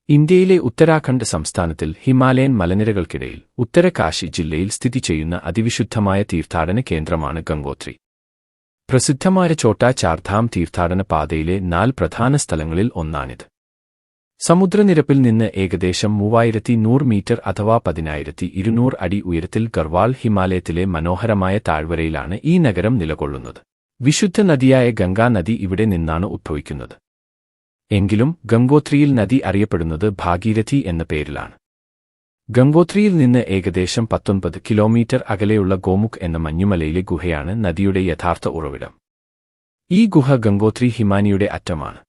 ഇന്ത്യയിലെ ഉത്തരാഖണ്ഡ് സംസ്ഥാനത്തിൽ ഹിമാലയൻ മലനിരകൾക്കിടയിൽ ഉത്തരകാശി ജില്ലയിൽ സ്ഥിതി ചെയ്യുന്ന അതിവിശുദ്ധമായ തീർത്ഥാടന കേന്ദ്രമാണ് ഗംഗോത്രി. പ്രസിദ്ധമായ ഛോട്ടാ ചാർധാം തീർത്ഥാടന പാതയിലെ 4 പ്രധാന സ്ഥലങ്ങളിൽ ഒന്നാണിത്. സമുദ്രനിരപ്പിൽ നിന്ന് ഏകദേശം 3100 മീറ്റർ അഥവാ 10200 അടി ഉയരത്തിൽ ഗർവാൾ ഹിമാലയത്തിലെ മനോഹരമായ താഴ്വരയിലാണ് ഈ നഗരം നിലകൊള്ളുന്നത്. വിശുദ്ധ നദിയായ ഗംഗാ നദി ഇവിടെ നിന്നാണ് ഉദ്ഭവിക്കുന്നത്. എങ്കിലും ഗംഗോത്രിയിൽ നദി അറിയപ്പെടുന്നത് ഭാഗീരഥി എന്ന പേരിലാണ്. ഗംഗോത്രിയിൽ നിന്ന് ഏകദേശം 19 കിലോമീറ്റർ അകലെയുള്ള ഗോമുഖ് എന്ന മഞ്ഞുമലയിലെ ഗുഹയാണ് നദിയുടെ യഥാർത്ഥ ഉറവിടം. ഈ ഗുഹ ഗംഗോത്രി ഹിമാനിയുടെ അറ്റമാണ്.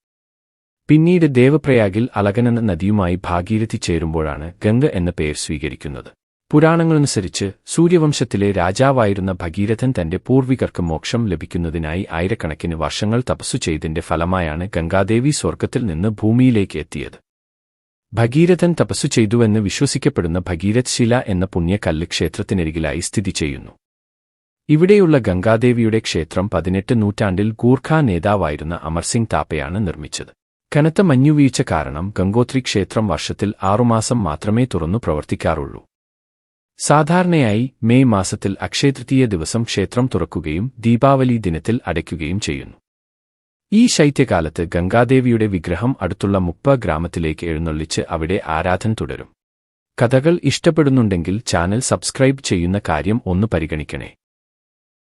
പിന്നീട് ദേവപ്രയാഗിൽ അളകനന്ദ നദിയുമായി ഭാഗീരഥി ചേരുമ്പോഴാണ് ഗംഗ എന്ന പേർ സ്വീകരിക്കുന്നത്. പുരാണങ്ങളനുസരിച്ച് സൂര്യവംശത്തിലെ രാജാവായിരുന്ന ഭഗീരഥൻ തന്റെ പൂർവികർക്ക് മോക്ഷം ലഭിക്കുന്നതിനായി ആയിരക്കണക്കിന് വർഷങ്ങൾ തപസ്സു ചെയ്തതിന്റെ ഫലമായാണ് ഗംഗാദേവി സ്വർഗ്ഗത്തിൽ നിന്ന് ഭൂമിയിലേക്ക് എത്തിയത്. ഭഗീരഥൻ തപസ്സു ചെയ്തുവെന്ന് വിശ്വസിക്കപ്പെടുന്ന ഭഗീരഥ് ശില എന്ന പുണ്യകല്ല് ക്ഷേത്രത്തിനരികിലായി സ്ഥിതി ചെയ്യുന്നു. ഇവിടെയുള്ള ഗംഗാദേവിയുടെ ക്ഷേത്രം 18 നൂറ്റാണ്ടിൽ ഗൂർഖ നേതാവായിരുന്ന അമർസിംഗ് താപ്പയാണ് നിർമ്മിച്ചത്. കനത്ത മഞ്ഞുവീഴ്ച കാരണം ഗംഗോത്രി ക്ഷേത്രം വർഷത്തിൽ 6 മാസം മാത്രമേ തുറന്നു പ്രവർത്തിക്കാറുള്ളൂ. സാധാരണയായി മെയ് മാസത്തിൽ അക്ഷയതൃതീയ ദിവസം ക്ഷേത്രം തുറക്കുകയും ദീപാവലി ദിനത്തിൽ അടയ്ക്കുകയും ചെയ്യുന്നു. ഈ ശൈത്യകാലത്ത് ഗംഗാദേവിയുടെ വിഗ്രഹം അടുത്തുള്ള മുപ്പ ഗ്രാമത്തിലേക്ക് എഴുന്നള്ളിച്ച് അവിടെ ആരാധന തുടരും. കഥകൾ ഇഷ്ടപ്പെടുന്നുണ്ടെങ്കിൽ ചാനൽ സബ്സ്ക്രൈബ് ചെയ്യുന്ന കാര്യം ഒന്ന് പരിഗണിക്കണേ.